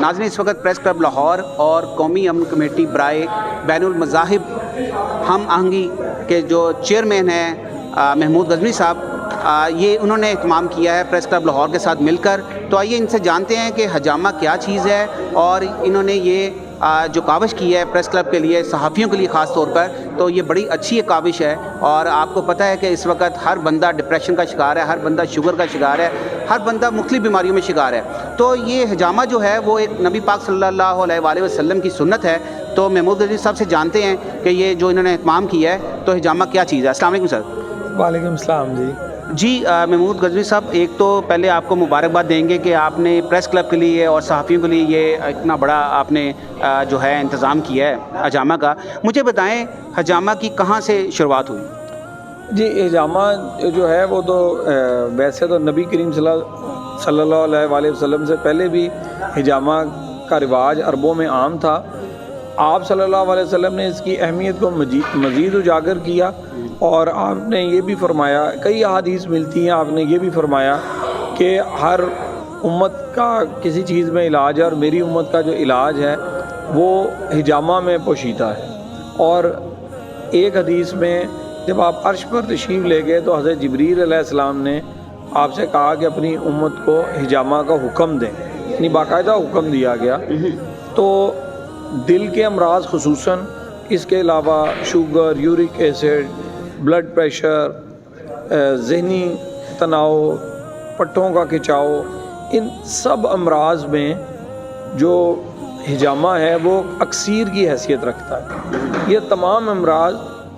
ناظرین، اس وقت press club Lahore اور قومی امن کمیٹی برائے بین المذاہب ہم آہنگی کے جو چیئرمین ہیں محمود غزنوی صاحب، یہ انہوں نے اہتمام کیا ہے پریس کلب لاہور کے ساتھ مل کر. تو آئیے ان سے جانتے ہیں کہ حجامہ کیا چیز ہے، اور انہوں نے یہ جو کاوش کی ہے پریس کلب کے لیے، صحافیوں کے لیے خاص طور پر، تو یہ بڑی اچھی ایک کاوش ہے. اور آپ کو پتہ ہے کہ اس وقت ہر بندہ ڈپریشن کا شکار ہے، ہر بندہ شوگر کا شکار ہے، ہر بندہ مختلف بیماریوں میں شکار ہے. تو یہ حجامہ جو ہے وہ ایک نبی پاک صلی اللہ علیہ وآلہ وسلم کی سنت ہے. تو محمود غزنوی صاحب سے جانتے ہیں کہ یہ جو انہوں نے اہتمام کیا ہے تو حجامہ کیا چیز ہے. السلام علیکم سر. وعلیکم السلام. جی محمود غزنوی صاحب، ایک تو پہلے آپ کو مبارکباد دیں گے کہ آپ نے پریس کلب کے لیے اور صحافیوں کے لیے یہ اتنا بڑا آپ نے جو ہے انتظام کیا ہے حجامہ کا. مجھے بتائیں حجامہ کی کہاں سے شروعات ہوئی؟ جی حجامہ جو ہے وہ تو ویسے تو نبی کریم صلی اللہ علیہ وآلہ وسلم سے پہلے بھی حجامہ کا رواج عربوں میں عام تھا. آپ صلی اللہ علیہ وسلم نے اس کی اہمیت کو مزید اجاگر کیا، اور آپ نے یہ بھی فرمایا، کئی احادیث ملتی ہیں، آپ نے یہ بھی فرمایا کہ ہر امت کا کسی چیز میں علاج ہے، اور میری امت کا جو علاج ہے وہ حجامہ میں پوشیدہ ہے. اور ایک حدیث میں جب آپ عرش پر تشریف لے گئے تو حضرت جبریل علیہ السلام نے آپ سے کہا کہ اپنی امت کو حجامہ کا حکم دیں، یعنی باقاعدہ حکم دیا گیا. تو دل کے امراض خصوصاً، اس کے علاوہ sugar, uric acid, blood pressure, ذہنی تناؤ، پٹھوں کا کھچاؤ، ان سب امراض میں جو حجامہ ہے وہ اکسیر کی حیثیت رکھتا ہے. یہ تمام امراض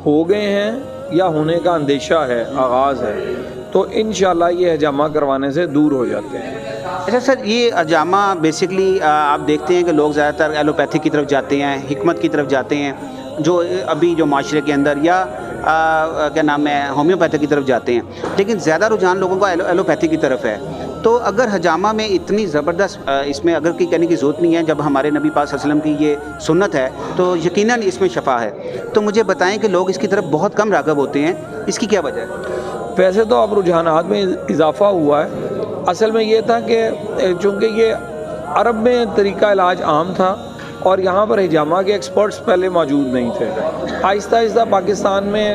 ہو گئے ہیں یا ہونے کا اندیشہ ہے، آغاز ہے، تو انشاءاللہ یہ حجامہ کروانے سے دور ہو جاتے ہیں. اچھا سر، یہ حجامہ بیسکلی آپ دیکھتے ہیں کہ لوگ زیادہ تر ایلوپیتھی کی طرف جاتے ہیں، حکمت کی طرف جاتے ہیں، جو ابھی جو معاشرے کے اندر، یا کیا نام ہے ہومیوپیتھی کی طرف جاتے ہیں، لیکن زیادہ رجحان لوگوں کا ایلوپیتھی کی طرف ہے. تو اگر حجامہ میں اتنی زبردست اس میں اگر کہنے کی ضرورت نہیں ہے، جب ہمارے نبی پاک صلی اللہ علیہ وسلم کی یہ سنت ہے تو یقیناً اس میں شفا ہے. تو مجھے بتائیں کہ لوگ اس کی طرف بہت کم راغب ہوتے ہیں، اس کی کیا وجہ ہے؟ ویسے تو اب رجحانات میں اضافہ ہوا ہے. اصل میں یہ تھا کہ چونکہ یہ عرب میں طریقہ علاج عام تھا اور یہاں پر حجامہ کے ایکسپرٹس پہلے موجود نہیں تھے. آہستہ آہستہ پاکستان میں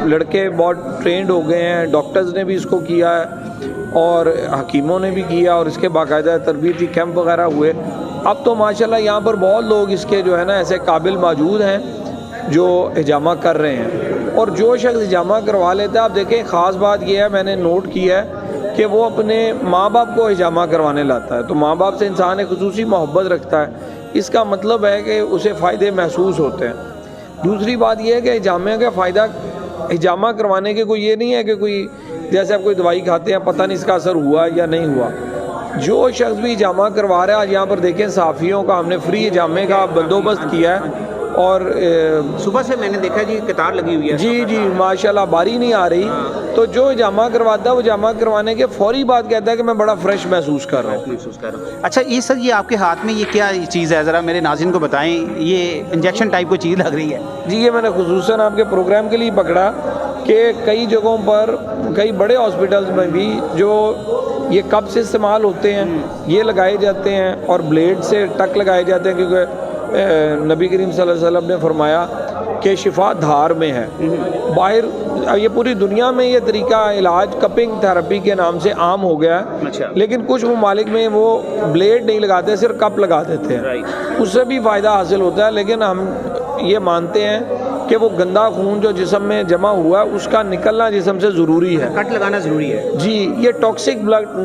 لڑکے بہت ٹرینڈ ہو گئے ہیں، ڈاکٹرز نے بھی اس کو کیا ہے اور حکیموں نے بھی کیا، اور اس کے باقاعدہ تربیتی کیمپ وغیرہ ہوئے. اب تو ماشاءاللہ یہاں پر بہت لوگ اس کے جو ہے نا ایسے قابل موجود ہیں جو حجامہ کر رہے ہیں. اور جو شخص حجامہ کروا لیتا ہے، آپ دیکھیں خاص بات یہ ہے، میں نے نوٹ کیا ہے کہ وہ اپنے ماں باپ کو حجامہ کروانے لاتا ہے. تو ماں باپ سے انسان ایک خصوصی محبت رکھتا ہے، اس کا مطلب ہے کہ اسے فائدے محسوس ہوتے ہیں. دوسری بات یہ ہے کہ حجامہ کا فائدہ، حجامہ کروانے کے کوئی یہ نہیں ہے کہ کوئی جیسے آپ کوئی دوائی کھاتے ہیں پتہ نہیں اس کا اثر ہوا یا نہیں ہوا. جو شخص بھی حجامہ کروا رہا ہے، آج یہاں پر دیکھیں صحافیوں کا ہم نے فری حجامے کا بندوبست کیا ہے، اور صبح سے میں نے دیکھا جی قطار لگی ہوئی ہے. جی ماشاءاللہ باری نہیں آ رہی. تو جو حجامہ کرواتا ہے وہ حجامہ کروانے کے فوری بعد کہتا ہے کہ میں بڑا فریش محسوس کر رہا ہوں. اچھا یہ سر، یہ آپ کے ہاتھ میں یہ کیا چیز ہے، ذرا میرے ناظرین کو بتائیں. یہ انجیکشن ٹائپ کوئی چیز لگ رہی ہے؟ جی یہ میں نے خصوصاً آپ کے پروگرام کے لیے پکڑا کہ کئی جگہوں پر، کئی بڑے ہاسپٹلز میں بھی جو یہ کپ سے استعمال ہوتے ہیں یہ لگائے جاتے ہیں، اور بلیڈ سے ٹک لگائے جاتے ہیں، کیونکہ نبی کریم صلی اللہ علیہ وسلم نے فرمایا کہ شفا دھار میں ہے. باہر یہ پوری دنیا میں یہ طریقہ علاج کپنگ تھراپی کے نام سے عام ہو گیا ہے، لیکن کچھ ممالک میں وہ بلیڈ نہیں لگاتے، صرف کپ لگا دیتے ہیں. اس سے بھی فائدہ حاصل ہوتا ہے، لیکن ہم یہ مانتے ہیں کہ وہ گندا خون جو جسم میں جمع ہوا ہے اس کا نکلنا جسم سے ضروری ہے. کٹ لگانا ضروری ہے. جی یہ ٹاکسک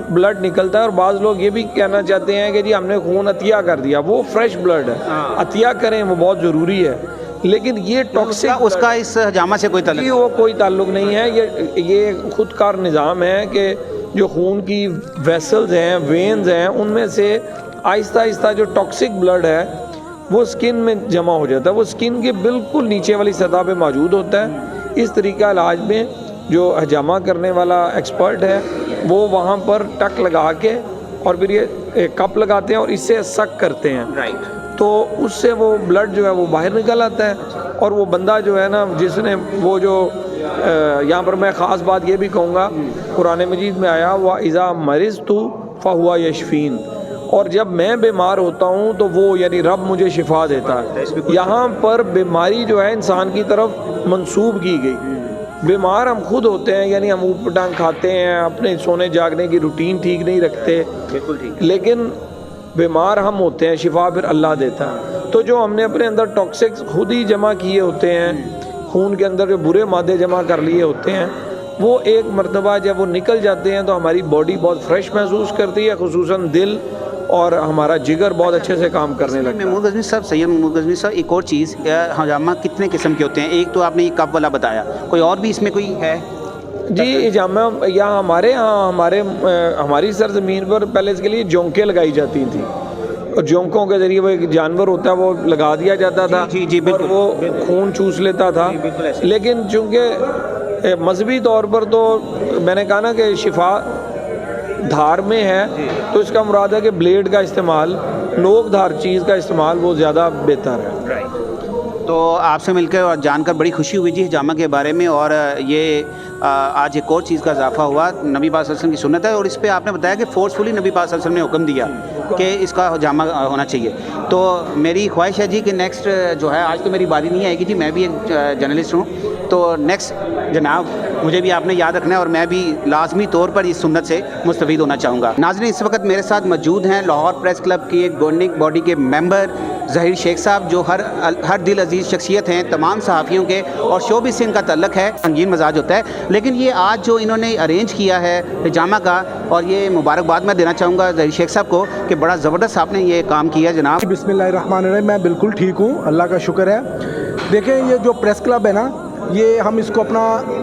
بلڈ نکلتا ہے، اور بعض لوگ یہ بھی کہنا چاہتے ہیں کہ جی ہم نے خون عطیہ کر دیا، وہ فریش بلڈ ہے، عطیہ کریں، وہ بہت ضروری ہے. لیکن یہ ٹاکسک، اس کا اس حجامہ سے کوئی تعلق نہیں، وہ کوئی تعلق نہیں ہے. یہ خود کار نظام ہے کہ جو خون کی ویسلز ہیں، وینز ہیں، ان میں سے آہستہ آہستہ جو ٹاکسک بلڈ ہے وہ سکن میں جمع ہو جاتا ہے، وہ سکن کے بالکل نیچے والی سطح پہ موجود ہوتا ہے. اس طریقہ علاج میں جو حجامہ کرنے والا ایکسپرٹ ہے وہ وہاں پر ٹک لگا کے اور پھر یہ کپ لگاتے ہیں اور اس سے سک کرتے ہیں. تو اس سے وہ بلڈ جو ہے وہ باہر نکل آتا ہے، اور وہ بندہ جو ہے نا جس نے وہ جو یہاں پر میں خاص بات یہ بھی کہوں گا، قرآن مجید میں آیا وَإِذَا مَرِضْتُ فَهُوَ يَشْفِينِ، اور جب میں بیمار ہوتا ہوں تو وہ یعنی رب مجھے شفا دیتا ہے. یہاں پر بیماری جو ہے انسان کی طرف منسوب کی گئی. بیمار ہم خود ہوتے ہیں, یعنی ہم اوپر ٹانگ کھاتے ہیں, اپنے سونے جاگنے کی روٹین ٹھیک نہیں رکھتے, بالکل ٹھیک, لیکن بیمار ہم ہوتے ہیں, شفا پھر اللہ دیتا ہے. تو جو ہم نے اپنے اندر ٹاکسکس خود ہی جمع کیے ہوتے ہیں, خون کے اندر جو برے مادے جمع کر لیے ہوتے ہیں, وہ ایک مرتبہ جب وہ نکل جاتے ہیں تو ہماری باڈی بہت فریش محسوس کرتی ہے, خصوصاً دل اور ہمارا جگر بہت اچھے سے کام کرنے لگتا ہے. محمود غزنوی صاحب, سید محمود غزنوی صاحب, ایک اور چیز, حجامہ کتنے قسم کے ہوتے ہیں؟ ایک تو آپ نے یہ کپ والا بتایا, کوئی اور بھی اس میں کوئی ہے؟ جی حجامہ یہاں ہمارے ہماری سرزمین پر پہلے اس کے لیے جونکیں لگائی جاتی تھیں, اور جونکوں کے ذریعے وہ ایک جانور ہوتا ہے وہ لگا دیا جاتا تھا, جی اور وہ خون چوس لیتا تھا. لیکن چونکہ مذہبی طور پر تو میں نے کہا نا کہ شفا دھار میں ہے, تو اس کا مراد ہے کہ بلیڈ کا استعمال, نوک دھار چیز کا استعمال وہ زیادہ بہتر ہے. تو آپ سے مل کر اور جان کر بڑی خوشی ہوئی جی حجامہ کے بارے میں, اور یہ آج ایک اور چیز کا اضافہ ہوا, نبی پاک صلی اللہ علیہ وسلم کی سنت ہے, اور اس پہ آپ نے بتایا کہ فورسفلی نبی پاک صلی اللہ علیہ وسلم نے حکم دیا کہ اس کا حجامہ ہونا چاہیے. تو میری خواہش ہے جی کہ نیکسٹ جو ہے, آج تو میری باری نہیں آئے گی جی, میں بھی ایک جرنلسٹ ہوں, تو نیکسٹ جناب مجھے بھی آپ نے یاد رکھنا ہے, اور میں بھی لازمی طور پر اس سنت سے مستفید ہونا چاہوں گا. ناظرین, اس وقت میرے ساتھ موجود ہیں لاہور پریس کلب کی ایک گورننگ باڈی کے ممبر ظہیر شیخ صاحب, جو ہر دل عزیز شخصیت ہیں تمام صحافیوں کے, اور شوبز سے ان کا تعلق ہے, سنگین مزاج ہوتا ہے. لیکن یہ آج جو انہوں نے ارینج کیا ہے حجامہ کا, اور یہ مبارکباد میں دینا چاہوں گا ظہیر شیخ صاحب کو کہ بڑا زبردست آپ نے یہ کام کیا جناب. بسم اللہ الرحمن الرحیم. میں بالکل ٹھیک ہوں, اللہ کا شکر ہے. دیکھیں, یہ جو پریس کلب ہے نا, یہ ہم اس کو اپنا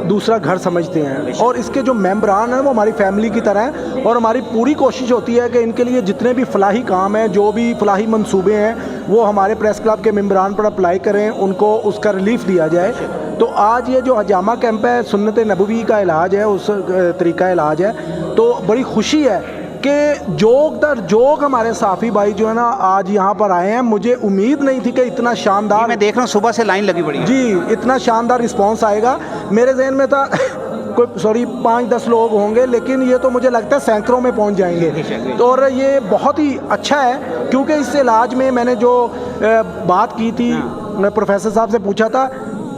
دوسرا گھر سمجھتے ہیں, اور اس کے جو ممبران ہیں وہ ہماری فیملی کی طرح ہیں, اور ہماری پوری کوشش ہوتی ہے کہ ان کے لیے جتنے بھی فلاحی کام ہیں, جو بھی فلاحی منصوبے ہیں, وہ ہمارے پریس کلب کے ممبران پر اپلائی کریں, ان کو اس کا ریلیف دیا جائے. تو آج یہ جو حجامہ کیمپ ہے, سنت نبوی کا علاج ہے, اس طریقہ علاج ہے, تو بڑی خوشی ہے کہ جوک در جوک ہمارے صحافی بھائی جو ہے نا آج یہاں پر آئے ہیں. مجھے امید نہیں تھی کہ اتنا شاندار, میں دیکھ رہا ہوں صبح سے لائن لگی پڑی ہے جی, اتنا شاندار رسپانس آئے گا. میرے ذہن میں تھا کوئی 5-10 لوگ ہوں گے, لیکن یہ تو مجھے لگتا ہے سینکڑوں میں پہنچ جائیں گے. تو اور یہ بہت ہی اچھا ہے, کیونکہ اس علاج میں میں نے جو بات کی تھی, میں پروفیسر صاحب سے پوچھا تھا,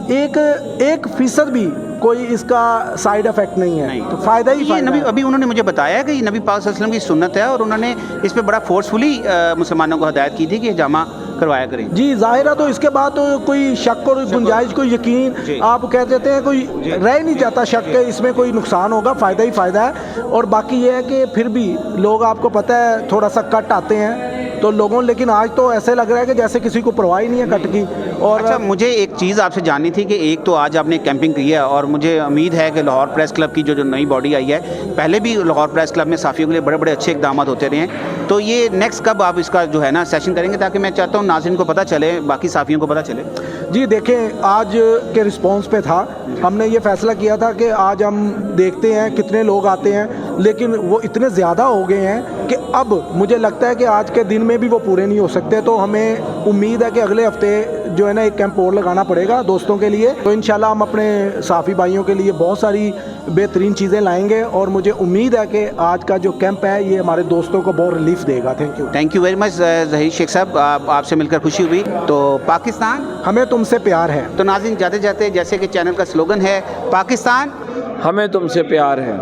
1% بھی کوئی اس کا سائیڈ افیکٹ نہیں ہے, تو فائدہ ہی فائدہ ہے. ابھی انہوں نے مجھے بتایا کہ یہ نبی پاک صلی اللہ علیہ وسلم کی سنت ہے, اور انہوں نے اس پہ بڑا فورسفلی مسلمانوں کو ہدایت کی تھی کہ حجامہ کروایا کریں. جی ظاہر ہے, تو اس کے بعد تو کوئی شک اور گنجائش, کوئی یقین آپ کہہ دیتے ہیں, کوئی رہ نہیں جاتا شک کہ اس میں کوئی نقصان ہوگا. فائدہ ہی فائدہ ہے. اور باقی یہ ہے کہ پھر بھی لوگ, آپ کو پتہ ہے, تھوڑا سا کٹ آتے ہیں تو لوگوں, لیکن آج تو ایسے لگ رہا ہے کہ جیسے کسی کو پرواہ ہی نہیں ہے کٹ کی. اور اچھا, مجھے ایک چیز آپ سے جاننی تھی کہ ایک تو آج آپ نے کیمپنگ کی ہے, اور مجھے امید ہے کہ لاہور پریس کلب کی جو نئی باڈی آئی ہے, پہلے بھی لاہور پریس کلب میں صحافیوں کے لیے بڑے بڑے اچھے اقدامات ہوتے رہے ہیں, تو یہ نیکسٹ کب آپ اس کا جو ہے نا سیشن کریں گے, تاکہ میں چاہتا ہوں ناظرین کو پتہ چلے, باقی صحافیوں کو پتہ چلے. جی دیکھیں, آج کے رسپانس پہ تھا, ہم نے یہ فیصلہ کیا تھا کہ آج ہم دیکھتے ہیں کتنے لوگ آتے ہیں, لیکن وہ اتنے زیادہ ہو گئے ہیں کہ اب مجھے لگتا ہے کہ آج کے دن میں بھی وہ پورے نہیں ہو سکتے. تو ہمیں امید ہے کہ اگلے ہفتے جو ہے نا ایک کیمپ اور لگانا پڑے گا دوستوں کے لیے. تو انشاءاللہ ہم اپنے صحافی بھائیوں کے لیے بہت ساری بہترین چیزیں لائیں گے, اور مجھے امید ہے کہ آج کا جو کیمپ ہے یہ ہمارے دوستوں کو بہت ریلیف دے گا. Thank you very much Zaheer Sheikh صاحب, آپ سے مل کر خوشی ہوئی. تو پاکستان ہمیں تم سے پیار ہے. تو ناظرین, جاتے جاتے جیسے کہ چینل کا سلوگن ہے, پاکستان ہمیں تم سے پیار ہے.